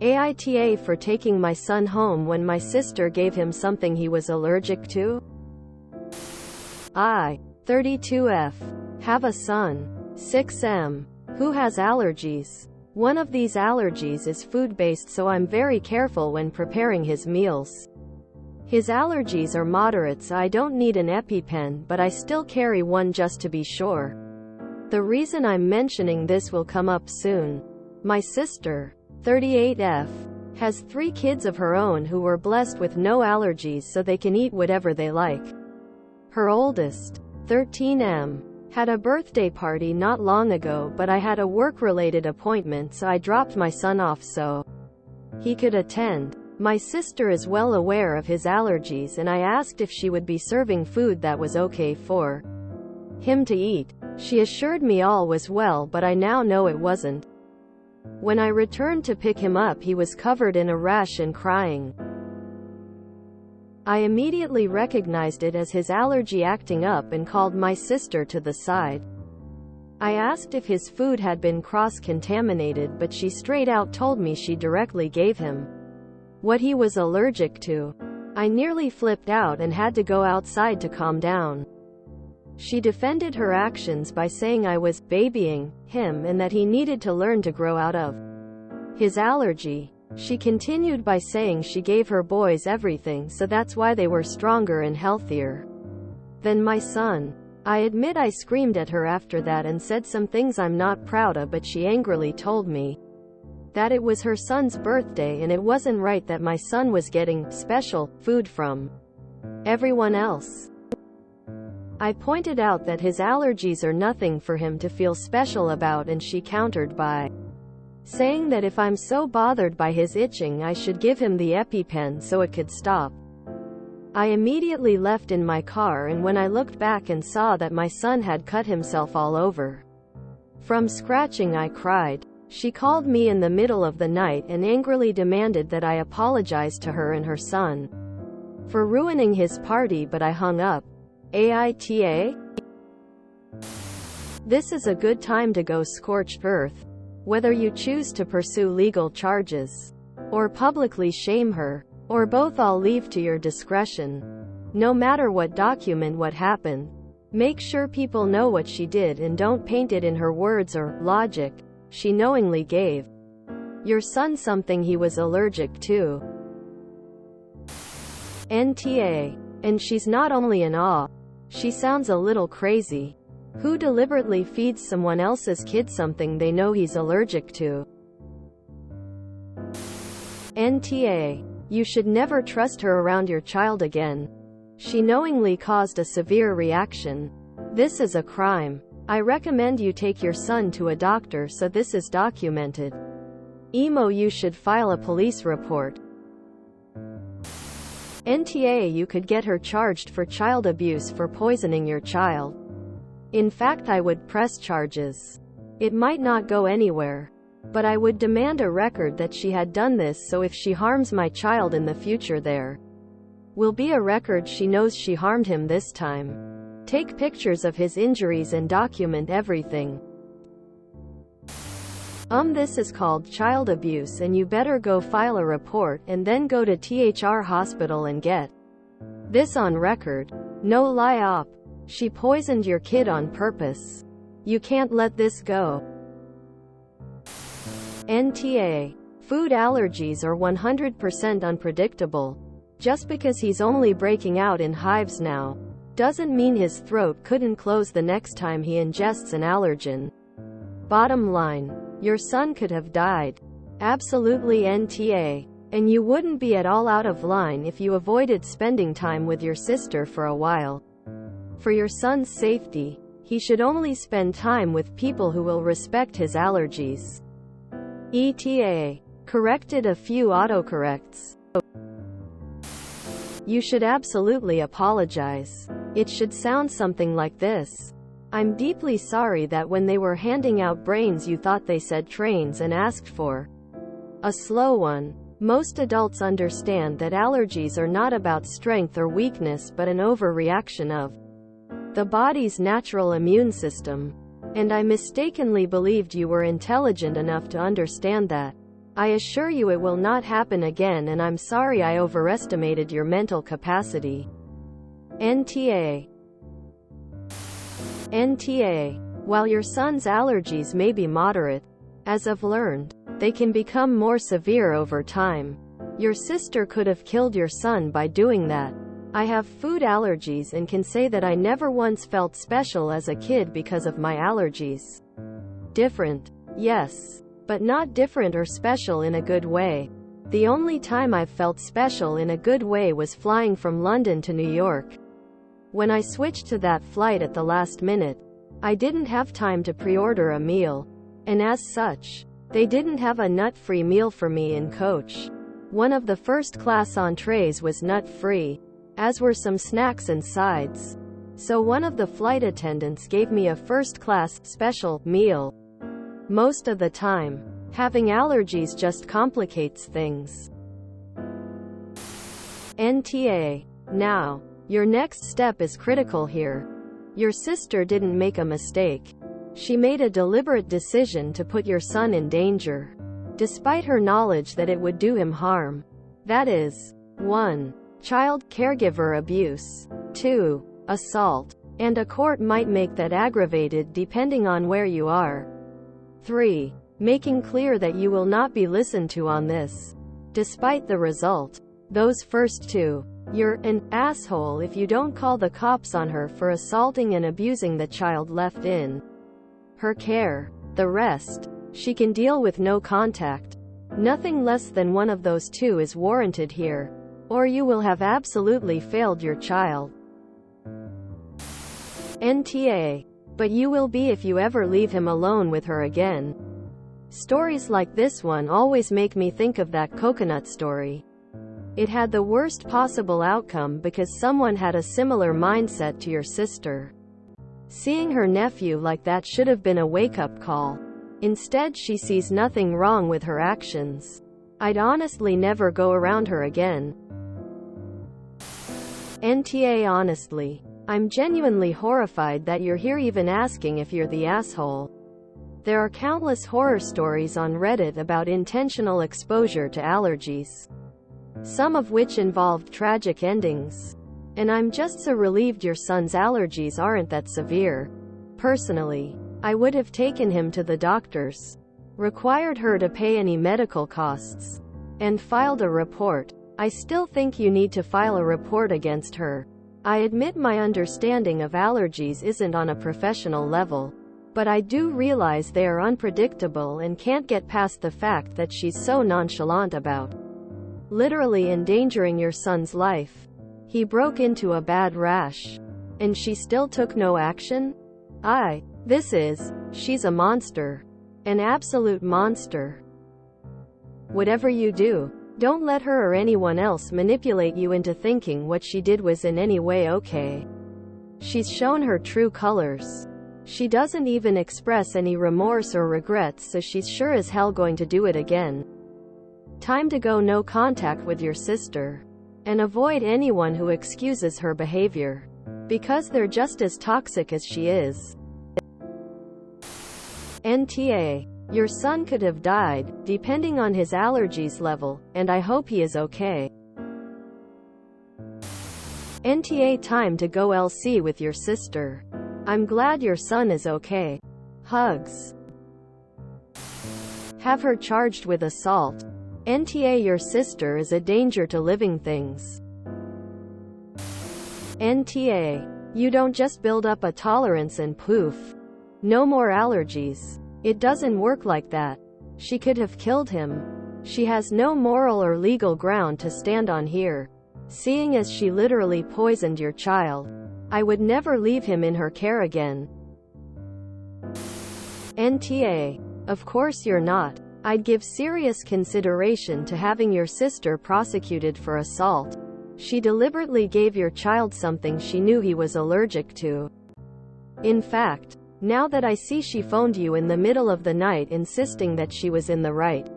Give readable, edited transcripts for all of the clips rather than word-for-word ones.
AITA for taking my son home when my sister gave him something he was allergic to? I, 32F, have a son, 6M, who has allergies. One of these allergies is food-based, so I'm very careful when preparing his meals. His allergies are moderate, so I don't need an EpiPen, but I still carry one just to be sure. The reason I'm mentioning this will come up soon. My sister, 38F, has 3 kids of her own who were blessed with no allergies, so they can eat whatever they like. Her oldest, 13M, had a birthday party not long ago, but I had a work-related appointment, so I dropped my son off so he could attend. My sister is well aware of his allergies, and I asked if she would be serving food that was okay for him to eat. She assured me all was well, but I now know it wasn't. When I returned to pick him up, he was covered in a rash and crying. I immediately recognized it as his allergy acting up and called my sister to the side. I asked if his food had been cross-contaminated, but she straight out told me she directly gave him what he was allergic to. I nearly flipped out and had to go outside to calm down. She defended her actions by saying I was babying him and that he needed to learn to grow out of his allergy. She continued by saying she gave her boys everything, so that's why they were stronger and healthier than my son. I admit I screamed at her after that and said some things I'm not proud of, but she angrily told me that it was her son's birthday and it wasn't right that my son was getting special food from everyone else. I pointed out that his allergies are nothing for him to feel special about, and she countered by saying that if I'm so bothered by his itching, I should give him the EpiPen so it could stop. I immediately left in my car, and when I looked back and saw that my son had cut himself all over from scratching, I cried. She called me in the middle of the night and angrily demanded that I apologize to her and her son for ruining his party, but I hung up. AITA? This is a good time to go scorched earth. Whether you choose to pursue legal charges or publicly shame her, or both, I'll leave to your discretion. No matter what, document what happened. Make sure people know what she did and don't paint it in her words or logic. She knowingly gave your son something he was allergic to. NTA. And she's not only in awe, she sounds a little crazy. Who deliberately feeds someone else's kid something they know he's allergic to? NTA. You should never trust her around your child again. She knowingly caused a severe reaction. This is a crime. I recommend you take your son to a doctor so this is documented. Emo, you should file a police report. NTA. You could get her charged for child abuse for poisoning your child. In fact, I would press charges. It might not go anywhere, but I would demand a record that she had done this, so if she harms my child in the future, there will be a record she knows she harmed him this time. Take pictures of his injuries and document everything. This is called child abuse, and you better go file a report and then go to THR hospital and get this on record. No lie op. She poisoned your kid on purpose. You can't let this go. NTA. Food allergies are 100% unpredictable. Just because he's only breaking out in hives now, doesn't mean his throat couldn't close the next time he ingests an allergen. Bottom line, your son could have died. Absolutely NTA. And you wouldn't be at all out of line if you avoided spending time with your sister for a while. For your son's safety, he should only spend time with people who will respect his allergies. ETA. Corrected a few autocorrects. You should absolutely apologize. It should sound something like this. I'm deeply sorry that when they were handing out brains you thought they said trains and asked for a slow one. Most adults understand that allergies are not about strength or weakness but an overreaction of the body's natural immune system. And I mistakenly believed you were intelligent enough to understand that. I assure you it will not happen again, and I'm sorry I overestimated your mental capacity. NTA. NTA. While your son's allergies may be moderate, as I've learned, they can become more severe over time. Your sister could have killed your son by doing that. I have food allergies and can say that I never once felt special as a kid because of my allergies. Different. Yes. But not different or special in a good way. The only time I've felt special in a good way was flying from London to New York. When I switched to that flight at the last minute, I didn't have time to pre-order a meal. And as such, they didn't have a nut-free meal for me in coach. One of the first-class entrees was nut-free, as were some snacks and sides. So one of the flight attendants gave me a first-class, special, meal. Most of the time, having allergies just complicates things. NTA. Now, your next step is critical here. Your sister didn't make a mistake. She made a deliberate decision to put your son in danger, despite her knowledge that it would do him harm. That is, 1. Child caregiver abuse. 2. Assault. And a court might make that aggravated depending on where you are. 3. Making clear that you will not be listened to on this. Despite the result. Those first two. You're an asshole if you don't call the cops on her for assaulting and abusing the child left in her care. The rest, she can deal with no contact. Nothing less than one of those two is warranted here, or you will have absolutely failed your child. NTA. But you will be if you ever leave him alone with her again. Stories like this one always make me think of that coconut story. It had the worst possible outcome because someone had a similar mindset to your sister. Seeing her nephew like that should have been a wake-up call. Instead, she sees nothing wrong with her actions. I'd honestly never go around her again. NTA. Honestly, I'm genuinely horrified that you're here even asking if you're the asshole. There are countless horror stories on Reddit about intentional exposure to allergies, some of which involved tragic endings. And I'm just so relieved your son's allergies aren't that severe. Personally, I would have taken him to the doctors, required her to pay any medical costs, and filed a report. I still think you need to file a report against her. I admit my understanding of allergies isn't on a professional level, but I do realize they are unpredictable and can't get past the fact that she's so nonchalant about literally endangering your son's life. He broke into a bad rash, and she still took no action? She's a monster. An absolute monster. Whatever you do, don't let her or anyone else manipulate you into thinking what she did was in any way okay. She's shown her true colors. She doesn't even express any remorse or regrets, so she's sure as hell going to do it again. Time to go no contact with your sister. And avoid anyone who excuses her behavior, because they're just as toxic as she is. NTA. Your son could have died, depending on his allergies level, and I hope he is okay. NTA. Time to go LC with your sister. I'm glad your son is okay. Hugs. Have her charged with assault. NTA. Your sister is a danger to living things. NTA. You don't just build up a tolerance and poof. No more allergies. It doesn't work like that. She could have killed him. She has no moral or legal ground to stand on here, seeing as she literally poisoned your child. I would never leave him in her care again. NTA. Of course you're not. I'd give serious consideration to having your sister prosecuted for assault. She deliberately gave your child something she knew he was allergic to. In fact, now that I see she phoned you in the middle of the night insisting that she was in the right,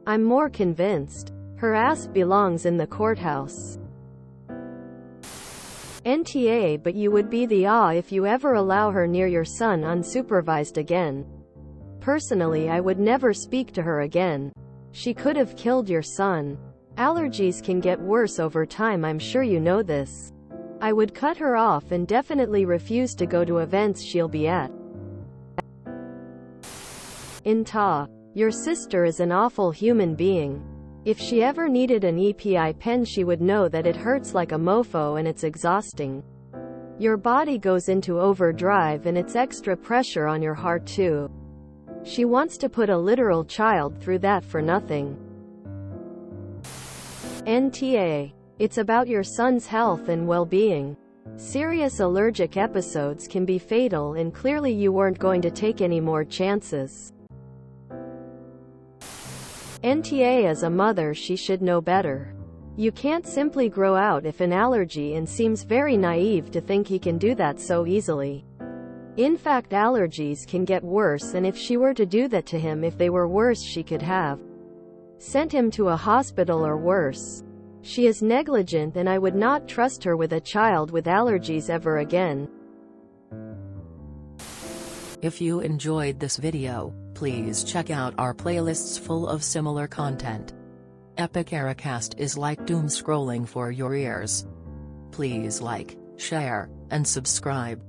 I'm more convinced. Her ass belongs in the courthouse. NTA. But you would be the if you ever allow her near your son unsupervised again. Personally, I would never speak to her again. She could have killed your son. Allergies can get worse over time, I'm sure you know this. I would cut her off and definitely refuse to go to events she'll be at. Inta. Your sister is an awful human being. If she ever needed an EPI pen, she would know that it hurts like a mofo and it's exhausting. Your body goes into overdrive and it's extra pressure on your heart too. She wants to put a literal child through that for nothing. NTA. It's about your son's health and well-being. Serious allergic episodes can be fatal, and clearly you weren't going to take any more chances. NTA. As a mother, she should know better. You can't simply grow out if an allergy, and seems very naive to think he can do that so easily. In fact, allergies can get worse, and if she were to do that to him, if they were worse, she could have sent him to a hospital or worse. She is negligent, and I would not trust her with a child with allergies ever again. If you enjoyed this video, please check out our playlists full of similar content. Epic Ericast is like doom scrolling for your ears. Please like, share, and subscribe.